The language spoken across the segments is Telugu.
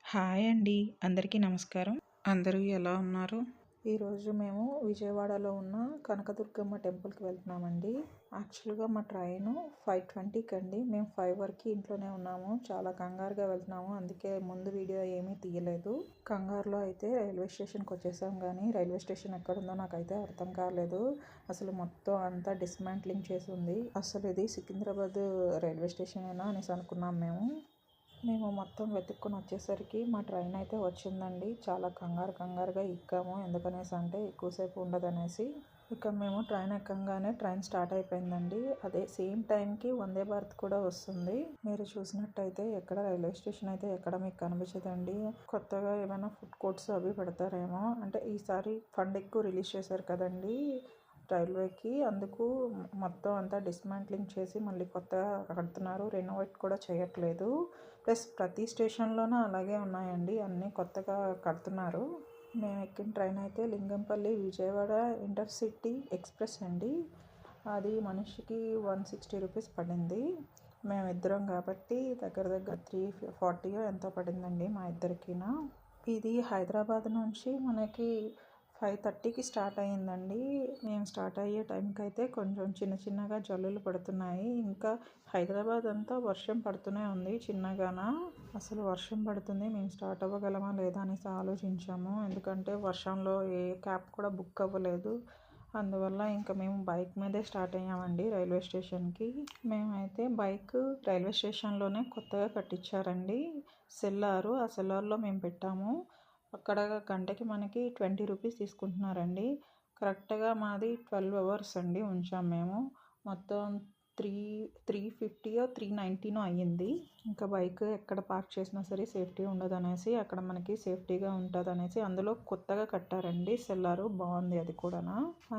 హాయ్ అండి. అందరికీ నమస్కారం. అందరూ ఎలా ఉన్నారు? ఈరోజు మేము విజయవాడలో ఉన్న కనకదుర్గమ్మ టెంపుల్కి వెళ్తున్నామండి. యాక్చువల్గా మా ట్రైను 5:20కి అండి. మేము 5 వరకు ఇంట్లోనే ఉన్నాము. చాలా కంగారుగా వెళ్తున్నాము. అందుకే ముందు వీడియో ఏమీ తీయలేదు. కంగారులో అయితే రైల్వే స్టేషన్కి వచ్చేసాం, కానీ రైల్వే స్టేషన్ ఎక్కడుందో నాకైతే అర్థం కాలేదు. అసలు మొత్తం అంతా డిస్మాంట్లింగ్ చేసి ఉంది. అసలు ఇది సికింద్రాబాద్ రైల్వే స్టేషన్ ఏనా అనేసి అనుకున్నాం మేము మొత్తం వెతుక్కొని వచ్చేసరికి మా ట్రైన్ అయితే వచ్చిందండి. చాలా కంగారుగా ఎక్కాము. ఎందుకనేసి అంటే ఎక్కువసేపు ఉండదనేసి. ఇక మేము ట్రైన్ ఎక్కగానే ట్రైన్ స్టార్ట్ అయిపోయిందండి. అదే సేమ్ టైంకి వందే భారత్ కూడా వస్తుంది. మీరు చూసినట్టయితే ఎక్కడ రైల్వే స్టేషన్ అయితే ఎక్కడ మీకు కనిపించదండి. కొత్తగా ఏమైనా ఫుడ్ కోర్ట్స్ అవి పెడతారేమో, అంటే ఈసారి ఫండ్ ఎక్కువ రిలీజ్ చేశారు కదండి రైల్వేకి, అందుకు మొత్తం అంతా డిస్మాంట్లింగ్ చేసి మళ్ళీ కొత్తగా కడుతున్నారు. రెనోవేట్ కూడా చేయట్లేదు. ప్లస్ ప్రతి స్టేషన్లోనూ అలాగే ఉన్నాయండి, అన్నీ కొత్తగా కడుతున్నారు. మేము ఎక్కిన ట్రైన్ అయితే లింగంపల్లి విజయవాడ ఇంటర్సిటీ ఎక్స్ప్రెస్ అండి. అది మనిషికి 160 రూపీస్ పడింది. మేమిద్దరం కాబట్టి దగ్గర 340 ఎంతో పడిందండి మా ఇద్దరికినా. ఇది హైదరాబాద్ నుంచి మనకి 5:30కి స్టార్ట్ అయ్యిందండి. మేము స్టార్ట్ అయ్యే టైంకి అయితే కొంచెం చిన్నగా జల్లులు పడుతున్నాయి. ఇంకా హైదరాబాద్ అంతా వర్షం పడుతూనే ఉంది చిన్నగాన. అసలు వర్షం పడుతుంది, మేము స్టార్ట్ అవ్వగలమా లేదా అనేసి ఆలోచించాము. ఎందుకంటే వర్షంలో ఏ క్యాబ్ కూడా బుక్ అవ్వలేదు. అందువల్ల ఇంకా మేము బైక్ మీదే స్టార్ట్ అయ్యామండి రైల్వే స్టేషన్కి. మేమైతే బైక్ రైల్వే స్టేషన్లోనే కొత్తగా కట్టించారండి సెల్లారు. ఆ సెల్లార్లో మేము పెట్టాము. అక్కడ గంటకి మనకి 20 రూపీస్ తీసుకుంటున్నారండి. కరెక్ట్గా మాది 12 అవర్స్ అండి ఉంచాము మేము. మొత్తం 350 390 అయ్యింది. ఇంకా బైక్ ఎక్కడ పార్క్ చేసినా సరే సేఫ్టీ ఉండదు అనేసి, అక్కడ మనకి సేఫ్టీగా ఉంటుంది అనేసి అందులో కొత్తగా కట్టారండి సెల్లారు. బాగుంది అది కూడా.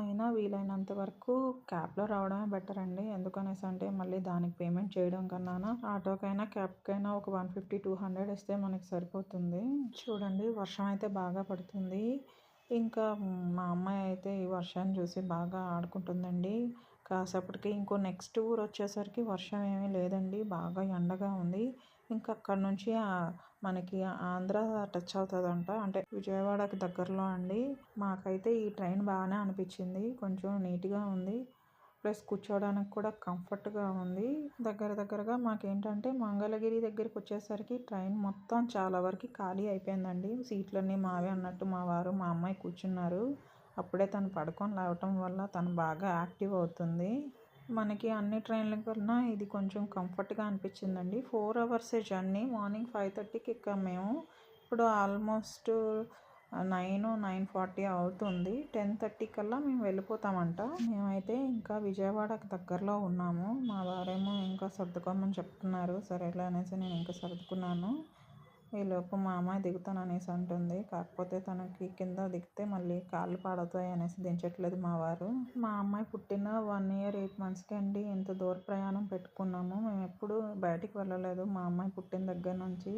అయినా వీలైనంత వరకు క్యాబ్లో రావడమే బెటర్ అండి. ఎందుకనేసి అంటే మళ్ళీ దానికి పేమెంట్ చేయడం కన్నా ఆటోకైనా క్యాబ్కైనా ఒక 150-200 ఇస్తే మనకి సరిపోతుంది. చూడండి వర్షం అయితే బాగా పడుతుంది. ఇంకా మా అమ్మాయి అయితే ఈ వర్షాన్ని చూసి బాగా ఆడుకుంటుందండి. కాసేపటికి ఇంకో నెక్స్ట్ ఊరు వచ్చేసరికి వర్షం ఏమీ లేదండి, బాగా ఎండగా ఉంది. ఇంకా అక్కడ నుంచి మనకి ఆంధ్ర టచ్ అవుతుందంట, అంటే విజయవాడకి దగ్గరలో అండి. మాకైతే ఈ ట్రైన్ బాగానే అనిపించింది, కొంచెం నీట్గా ఉంది. ప్లస్ కూర్చోవడానికి కూడా కంఫర్ట్గా ఉంది. దగ్గరగా మాకేంటంటే మంగళగిరి దగ్గరికి వచ్చేసరికి ట్రైన్ మొత్తం చాలా వరకు ఖాళీ అయిపోయిందండి. సీట్లన్నీ మావే అన్నట్టు మా వారు మా అమ్మాయి కూర్చున్నారు. అప్పుడే తను పడుకొని లేవటం వల్ల తను బాగా యాక్టివ్ అవుతుంది. మనకి అన్ని ట్రైన్ల కన్నా ఇది కొంచెం కంఫర్ట్గా అనిపించిందండి. 4 అవర్స్ జర్నీ. మార్నింగ్ 5:30కి ఎక్కాము మేము. ఇప్పుడు ఆల్మోస్ట్ 9-9:40 అవుతుంది. 10:30 కల్లా మేము వెళ్ళిపోతామంట. మేమైతే ఇంకా విజయవాడకు దగ్గరలో ఉన్నాము. మా వారేమో ఇంకా సర్దుకోమని చెప్తున్నారు. సరేలే అనేసి నేను ఇంకా సర్దుకున్నాను. ఈలోపు మా అమ్మాయి దిగుతాననేసి అంటుంది. కాకపోతే తనకి కింద దిగితే మళ్ళీ కాళ్ళు పాడవుతాయి అనేసి దించట్లేదు మా వారు. మా అమ్మాయి పుట్టిన 1 year 8 monthsకి అండి ఇంత దూర ప్రయాణం పెట్టుకున్నాము. మేము ఎప్పుడు బయటికి వెళ్ళలేదు మా అమ్మాయి పుట్టిన దగ్గర నుంచి.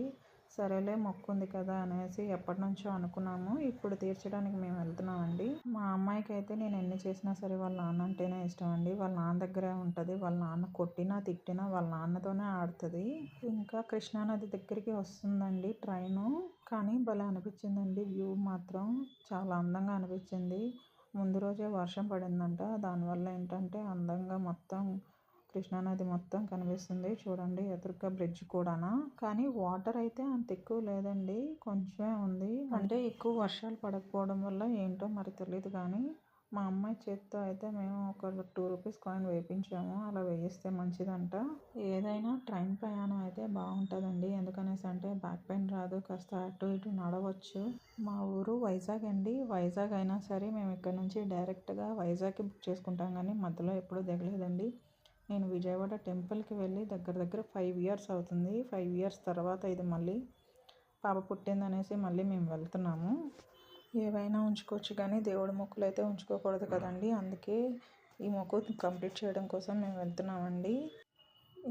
సరేలే మొక్కుంది కదా అనేసి ఎప్పటి నుంచో అనుకున్నాము. ఇప్పుడు తీర్చడానికి మేము వెళ్తున్నామండి. మా అమ్మాయికి అయితే నేను ఎన్ని చేసినా సరే వాళ్ళ నాన్న అంటేనే ఇష్టం అండి. వాళ్ళ నాన్న దగ్గరే ఉంటుంది. వాళ్ళ నాన్న కొట్టినా తిట్టినా వాళ్ళ నాన్నతోనే ఆడుతుంది. ఇంకా కృష్ణానది దగ్గరికి వస్తుందండి ట్రైను. కానీ భలే అనిపించిందండి, వ్యూ మాత్రం చాలా అందంగా అనిపించింది. ముందు రోజే వర్షం పడిందంట, దానివల్ల ఏంటంటే అందంగా మొత్తం కృష్ణానది మొత్తం కనిపిస్తుంది. చూడండి ఎదురుగా బ్రిడ్జ్ కూడానా. కానీ వాటర్ అయితే అంత ఎక్కువ లేదండి, కొంచెమే ఉంది. అంటే ఎక్కువ వర్షాలు పడకపోవడం వల్ల ఏంటో మరి తెలియదు. కానీ మా అమ్మాయి చేతితో అయితే మేము ఒక 2 రూపీస్ కాయిన్ వేయించాము. అలా వేయిస్తే మంచిదంట. ఏదైనా ట్రైన్ ప్రయాణం అయితే బాగుంటుందండి. ఎందుకనేసి అంటే బ్యాక్ పెయిన్ రాదు, కాస్త అటు ఇటు నడవచ్చు. మా ఊరు వైజాగ్ అండి. వైజాగ్ అయినా సరే మేము ఇక్కడ నుంచి డైరెక్ట్గా వైజాగ్కి బుక్ చేసుకుంటాం, కానీ మధ్యలో ఎప్పుడూ దిగలేదండి. నేను విజయవాడ టెంపుల్కి వెళ్ళి దగ్గర 5 years అవుతుంది. 5 years తర్వాత ఇది మళ్ళీ పాప పుట్టిందనేసి మళ్ళీ మేము వెళ్తున్నాము. ఏవైనా ఉంచుకోవచ్చు కానీ దేవుడి మొక్కులు అయితే ఉంచుకోకూడదు కదండి. అందుకే ఈ మొక్కు కంప్లీట్ చేయడం కోసం మేము వెళ్తున్నామండి.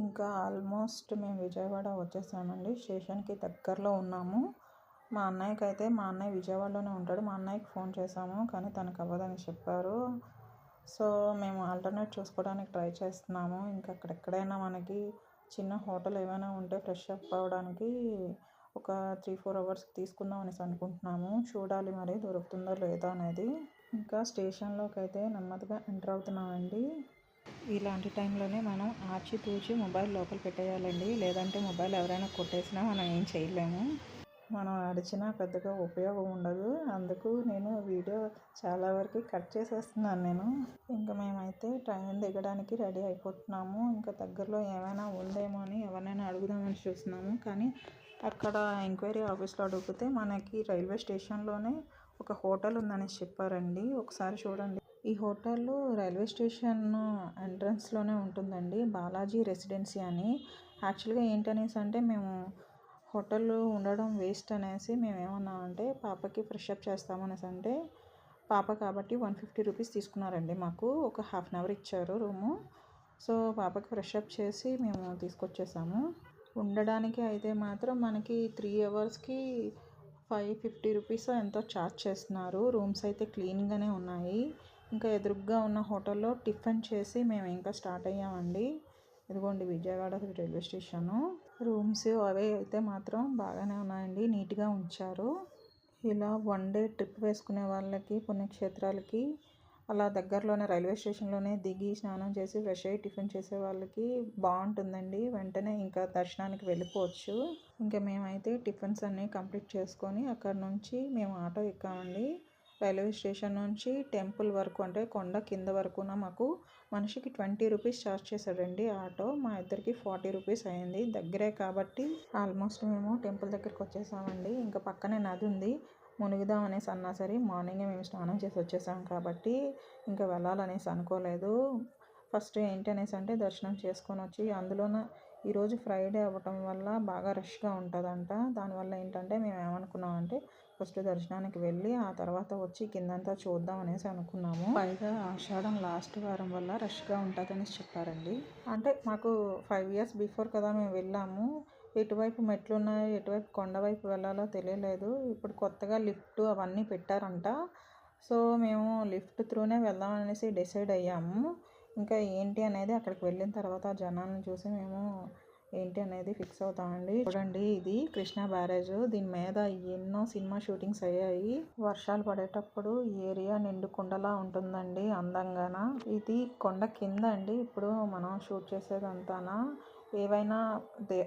ఇంకా ఆల్మోస్ట్ మేము విజయవాడ వచ్చేసామండి. స్టేషన్కి దగ్గరలో ఉన్నాము. మా అన్నయ్య విజయవాడలోనే ఉంటాడు. మా అన్నయ్యకి ఫోన్ చేసాము, కానీ తనకు అవ్వదని చెప్పారు. సో మేము ఆల్టర్నేట్ చూసుకోవడానికి ట్రై చేస్తున్నాము. ఇంకా అక్కడెక్కడైనా మనకి చిన్న హోటల్ ఏమైనా ఉంటే ఫ్రెష్ అప్ అవ్వడానికి ఒక 3-4 అవర్స్ తీసుకుందాం అనేసి అనుకుంటున్నాము. చూడాలి మరి దొరుకుతుందో లేదో అనేది. ఇంకా స్టేషన్లోకి అయితే నెమ్మదిగా ఎంటర్ అవుతున్నామండి. ఇలాంటి టైంలోనే మనం ఆచితూచి మొబైల్ లోపల పెట్టేయాలండి. లేదంటే మొబైల్ ఎవరైనా కొట్టేసినా మనం ఏం చేయలేము. మనం అడిచినా పెద్దగా ఉపయోగం ఉండదు. అందుకు నేను వీడియో చాలా వరకు కట్ చేసేస్తున్నాను నేను. ఇంకా మేమైతే ట్రైన్ దిగడానికి రెడీ అయిపోతున్నాము. ఇంకా దగ్గరలో ఏమైనా ఉందేమో అని ఎవరినైనా అడుగుదామని చూస్తున్నాము. కానీ అక్కడ ఎంక్వైరీ ఆఫీస్లో అడిగితే మనకి రైల్వే స్టేషన్లోనే ఒక హోటల్ ఉందనేసి చెప్పారండి. ఒకసారి చూడండి. ఈ హోటల్ రైల్వే స్టేషన్ ఎంట్రన్స్లోనే ఉంటుందండి. బాలాజీ రెసిడెన్సీ అని. యాక్చువల్గా ఏంటనేసి అంటే మేము హోటల్లో ఉండడం వేస్ట్ అనేసి మేము ఏమన్నామంటే పాపకి ఫ్రెష్ అప్ చేస్తామనేసి అంటే పాప కాబట్టి 150 రూపీస్ తీసుకున్నారండి. మాకు ఒక హాఫ్ అన్ అవర్ ఇచ్చారు రూము. సో పాపకి ఫ్రెష్ అప్ చేసి మేము తీసుకొచ్చేసాము. ఉండడానికి అయితే మాత్రం మనకి 3 అవర్స్కి 550 రూపీస్ ఎంతో ఛార్జ్ చేస్తున్నారు. రూమ్స్ అయితే క్లీన్గానే ఉన్నాయి. ఇంకా ఎదురుగ్గా ఉన్న హోటల్లో టిఫిన్ చేసి మేము ఇంకా స్టార్ట్ అయ్యామండి. ఇదిగోండి విజయవాడ రైల్వే స్టేషను. రూమ్స్ అవి అయితే మాత్రం బాగానే ఉన్నాయండి, నీట్గా ఉంచారు. ఇలా 1 డే ట్రిప్ వేసుకునే వాళ్ళకి పుణ్యక్షేత్రాలకి అలా దగ్గరలోనే రైల్వే స్టేషన్లోనే దిగి స్నానం చేసి ఫ్రెష్ అయ్యి టిఫిన్ చేసే వాళ్ళకి బాగుంటుందండి. వెంటనే ఇంకా దర్శనానికి వెళ్ళిపోవచ్చు. ఇంకా మేమైతే టిఫిన్స్ అన్నీ కంప్లీట్ చేసుకొని అక్కడ నుంచి మేము ఆటో ఎక్కామండి. రైల్వే స్టేషన్ నుంచి టెంపుల్ వరకు అంటే కొండ కింద వరకున మాకు మనిషికి 20 రూపీస్ ఛార్జ్ చేశాడండి ఆటో. మా ఇద్దరికి 40 రూపీస్ అయింది. దగ్గరే కాబట్టి ఆల్మోస్ట్ మేము టెంపుల్ దగ్గరికి వచ్చేసామండి. ఇంకా పక్కనే నది ఉంది, మునుగుదాం అనేసి అన్నా సరే మార్నింగే మేము స్నానం చేసి వచ్చేసాం కాబట్టి ఇంకా వెళ్ళాలనేసి అనుకోలేదు. ఫస్ట్ ఏంటి అనేసి అంటే దర్శనం చేసుకొని వచ్చి అందులోన ఈరోజు ఫ్రైడే అవ్వటం వల్ల బాగా రష్గా ఉంటుందంట. దానివల్ల ఏంటంటే మేము ఏమనుకున్నామంటే ఫస్ట్ దర్శనానికి వెళ్ళి ఆ తర్వాత వచ్చి కిందంతా చూద్దాం అనేసి అనుకున్నాము. పైగా ఆషాఢం లాస్ట్ వారం వల్ల రష్గా ఉంటుందనేసి చెప్పారండి. అంటే మాకు 5 ఇయర్స్ బిఫోర్ కదా మేము వెళ్ళాము. ఎటువైపు మెట్లు ఉన్నాయో ఎటువైపు కొండ వైపు వెళ్ళాలో తెలియలేదు. ఇప్పుడు కొత్తగా లిఫ్ట్ అవన్నీ పెట్టారంట. సో మేము లిఫ్ట్ త్రూనే వెళ్దాం అనేసి డిసైడ్ అయ్యాము. ఇంకా ఏంటి అనేది అక్కడికి వెళ్ళిన తర్వాత జనాలను చూసి మేము ఏంటి అనేది ఫిక్స్ అవుతామండి. చూడండి, ఇది కృష్ణా బ్యారేజ్. దీని మీద ఎన్నో సినిమా షూటింగ్స్ అయ్యాయి. వర్షాలు పడేటప్పుడు ఈ ఏరియా నిండు కొండలా ఉంటుందండి అందంగాన. ఇది కొండ కింద అండి. ఇప్పుడు మనం షూట్ చేసేదంతానా ఏవైనా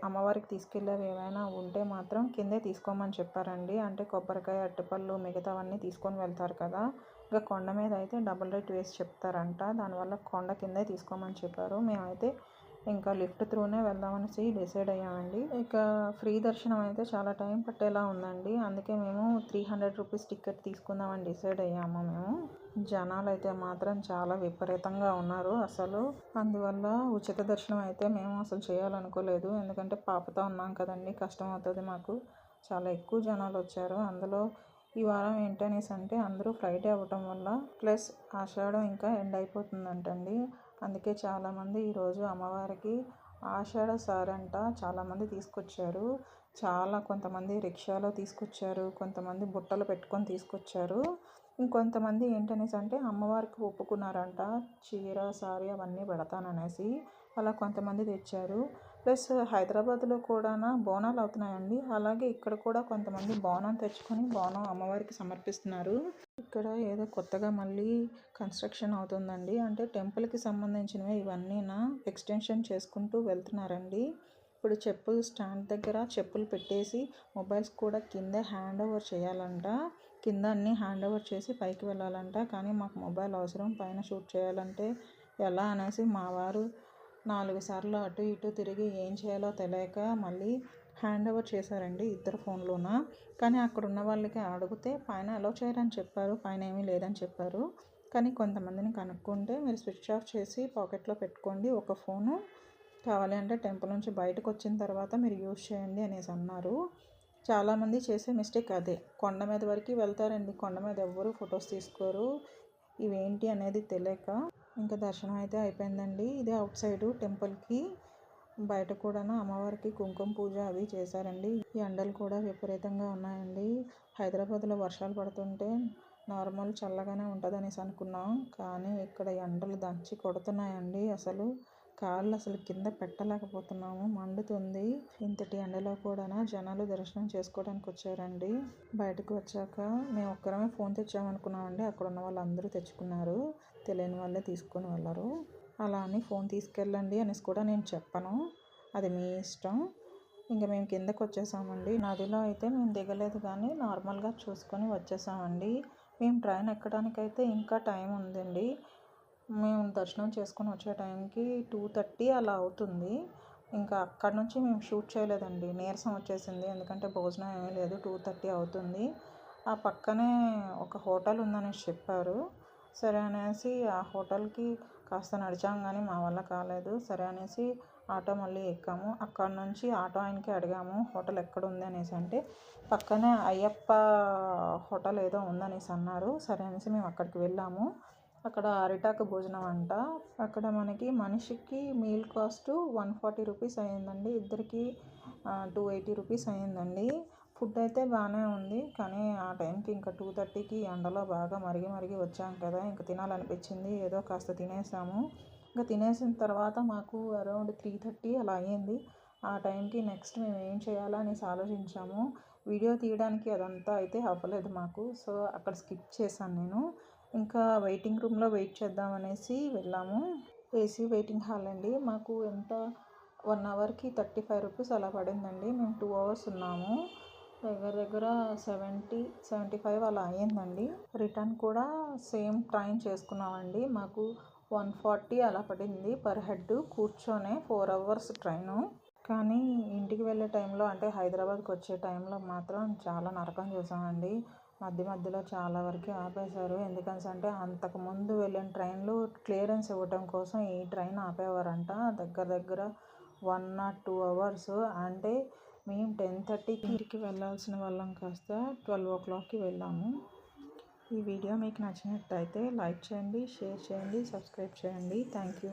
అమ్మవారికి తీసుకెళ్ళేవి ఏవైనా ఉంటే మాత్రం కిందే తీసుకోమని చెప్పారండి. అంటే కొబ్బరికాయ, అరటిపళ్ళు మిగతావన్నీ తీసుకొని వెళ్తారు కదా. ఇంకా కొండ మీద అయితే డబుల్ రేట్ వేసి చెప్తారంట. దానివల్ల కొండ కిందే తీసుకోమని చెప్పారు. మేమైతే ఇంకా లిఫ్ట్ త్రూనే వెళ్దామనేసి డిసైడ్ అయ్యామండి. ఇక ఫ్రీ దర్శనం అయితే చాలా టైం పట్టేలా ఉందండి. అందుకే మేము 300 రూపీస్ టికెట్ తీసుకుందామని డిసైడ్ అయ్యాము మేము. జనాలు అయితే మాత్రం చాలా విపరీతంగా ఉన్నారు అసలు. అందువల్ల ఉచిత దర్శనం అయితే మేము అసలు చేయాలనుకోలేదు. ఎందుకంటే పాపతో ఉన్నాం కదండి, కష్టం అవుతుంది మాకు. చాలా ఎక్కువ జనాలు వచ్చారు. అందులో ఈ వారం ఏంటనేసి అంటే అందరూ ఫ్రైడే అవ్వటం వల్ల ప్లస్ ఆషాఢం ఇంకా ఎండ్ అయిపోతుందంటండి. అందుకే చాలామంది ఈరోజు అమ్మవారికి ఆషాఢ సారంట చాలామంది తీసుకొచ్చారు. కొంతమంది రిక్షాలో తీసుకొచ్చారు, కొంతమంది బుట్టలు పెట్టుకొని తీసుకొచ్చారు. ఇంకొంతమంది ఏంటనేసి అంటే అమ్మవారికి ఒప్పుకున్నారంట చీర, సారీ అవన్నీ పెడతాననేసి. అలా కొంతమంది తెచ్చారు. ప్లస్ హైదరాబాద్లో కూడా బోనాలు అవుతున్నాయండి. అలాగే ఇక్కడ కూడా కొంతమంది బోనం తెచ్చుకొని బోనం అమ్మవారికి సమర్పిస్తున్నారు. ఇక్కడ ఏదో కొత్తగా మళ్ళీ కన్స్ట్రక్షన్ అవుతుందండి. అంటే టెంపుల్కి సంబంధించినవి ఇవన్నీనా ఎక్స్టెన్షన్ చేసుకుంటూ వెళ్తున్నారండి. ఇప్పుడు చెప్పులు స్టాండ్ దగ్గర చెప్పులు పెట్టేసి మొబైల్స్ కూడా కింద హ్యాండ్ ఓవర్ చేయాలంట. కింద అన్నీ హ్యాండ్ ఓవర్ చేసి పైకి వెళ్ళాలంట. కానీ మాకు మొబైల్ అవసరం, పైన షూట్ చేయాలంటే ఎలా అనేసి మా వారు 4 సార్లు అటు ఇటు తిరిగి ఏం చేయాలో తెలియక మళ్ళీ హ్యాండ్ ఓవర్ చేశారండి ఇద్దరు ఫోన్లోన. కానీ అక్కడ ఉన్న వాళ్ళకి అడిగితే పైన అలో చేయరని చెప్పారు, పైన ఏమీ లేదని చెప్పారు. కానీ కొంతమందిని కనుక్కుంటే మీరు స్విచ్ ఆఫ్ చేసి పాకెట్లో పెట్టుకోండి, ఒక ఫోను కావాలి అంటే టెంపుల్ నుంచి బయటకు వచ్చిన తర్వాత మీరు యూజ్ చేయండి అనేసి అన్నారు. చాలామంది చేసే మిస్టేక్ అదే, కొండ మీద వరకు వెళ్తారండి, కొండ మీద ఎవ్వరూ ఫొటోస్ తీసుకోరు. ఇవేంటి అనేది తెలియక ఇంకా దర్శనం అయితే అయిపోయిందండి. ఇదే అవుట్ సైడు టెంపుల్కి. బయట కూడా అమ్మవారికి కుంకుమ పూజ అవి చేశారండి. ఈ ఎండలు కూడా విపరీతంగా ఉన్నాయండి. హైదరాబాద్లో వర్షాలు పడుతుంటే నార్మల్ చల్లగానే ఉంటుంది అనేసి అనుకున్నాం. కానీ ఇక్కడ ఎండలు దంచి కొడుతున్నాయండి అసలు. కాళ్ళు అసలు కింద పెట్టలేకపోతున్నాము, మండుతుంది. ఇంతటి ఎండలో కూడా జనాలు దర్శనం చేసుకోవడానికి వచ్చారండి. బయటకు వచ్చాక మేము ఒక్కరమే ఫోన్ తెచ్చామనుకున్నామండి. అక్కడ ఉన్న వాళ్ళందరూ తెచ్చుకున్నారు, తెలియని వాళ్ళే తీసుకొని వెళ్ళరు. అలా అని ఫోన్ తీసుకెళ్ళండి అనేసి కూడా నేను చెప్పను, అది మీ ఇష్టం. ఇంకా మేము కిందకు వచ్చేసామండి. నదిలో అయితే మేము దిగలేదు, కానీ నార్మల్గా చూసుకొని వచ్చేసామండి. మేము ట్రైన్ ఎక్కడానికైతే ఇంకా టైం ఉందండి. మేము దర్శనం చేసుకొని వచ్చే టైంకి 2:30 అలా అవుతుంది. ఇంకా అక్కడ నుంచి మేము షూట్ చేయలేదండి, నీరసం వచ్చేసింది. ఎందుకంటే భోజనం ఏమీ లేదు, 2:30 అవుతుంది. ఆ పక్కనే ఒక హోటల్ ఉందనేసి చెప్పారు. సరే అనేసి ఆ హోటల్కి కాస్త నడిచాం, కానీ మా వల్ల కాలేదు. సరే అనేసి ఆటో మళ్ళీ ఎక్కాము. అక్కడ నుంచి ఆటో ఆయనకి అడిగాము హోటల్ ఎక్కడ ఉంది అనేసి. అంటే పక్కనే అయ్యప్ప హోటల్ ఏదో ఉందనేసి అన్నారు. సరే అనేసి మేము అక్కడికి వెళ్ళాము. అక్కడ అరిటాకు భోజనం అంట. అక్కడ మనకి మనిషికి మీల్ కాస్ట్ 140 రూపీస్ అయ్యిందండి. ఇద్దరికి 280 రూపీస్ అయ్యిందండి. ఫుడ్ అయితే బాగానే ఉంది, కానీ ఆ టైంకి ఇంకా 2:30కి ఎండలో బాగా మరిగి వచ్చాం కదా, ఇంకా తినాలనిపించింది. ఏదో కాస్త తినేసాము. ఇంకా తినేసిన తర్వాత మాకు అరౌండ్ 3:30 అలా అయ్యింది. ఆ టైంకి నెక్స్ట్ మేము ఏం చేయాలా అనేసి ఆలోచించాము. వీడియో తీయడానికి అదంతా అయితే అవ్వలేదు మాకు, సో అక్కడ స్కిప్ చేశాను నేను. ఇంకా వెయిటింగ్ రూమ్లో వెయిట్ చేద్దాం అనేసి వెళ్ళాము. ఏసీ వెయిటింగ్ హాల్ అండి. మాకు ఎంత 1 అవర్కి 35 రూపీస్ అలా పడిందండి. మేము 2 అవర్స్ ఉన్నాము. దగ్గర 70-75 అలా అయ్యిందండి. రిటర్న్ కూడా సేమ్ ట్రైన్ చేసుకున్నామండి. మాకు 140 అలా పడింది పర్ హెడ్. కూర్చొనే 4 hours train. కానీ ఇంటికి వెళ్ళే టైంలో, అంటే హైదరాబాద్కి వచ్చే టైంలో మాత్రం చాలా నరకం చూసామండి. మధ్యలో చాలా వరకు ఆపేశారు. ఎందుకంటే అంతకుముందు వెళ్ళిన ట్రైన్లు క్లియరెన్స్ ఇవ్వటం కోసం ఈ ట్రైన్ ఆపేవారంట. దగ్గర 1 or 2 అవర్స్. అంటే మేము 10:30కి ఇంటికి వెళ్ళాల్సిన వాళ్ళం కాస్త 12 o'clockకి వెళ్ళాము. ఈ వీడియో మీకు నచ్చినట్టయితే లైక్ చేయండి, షేర్ చేయండి, సబ్స్క్రైబ్ చేయండి. Thank you.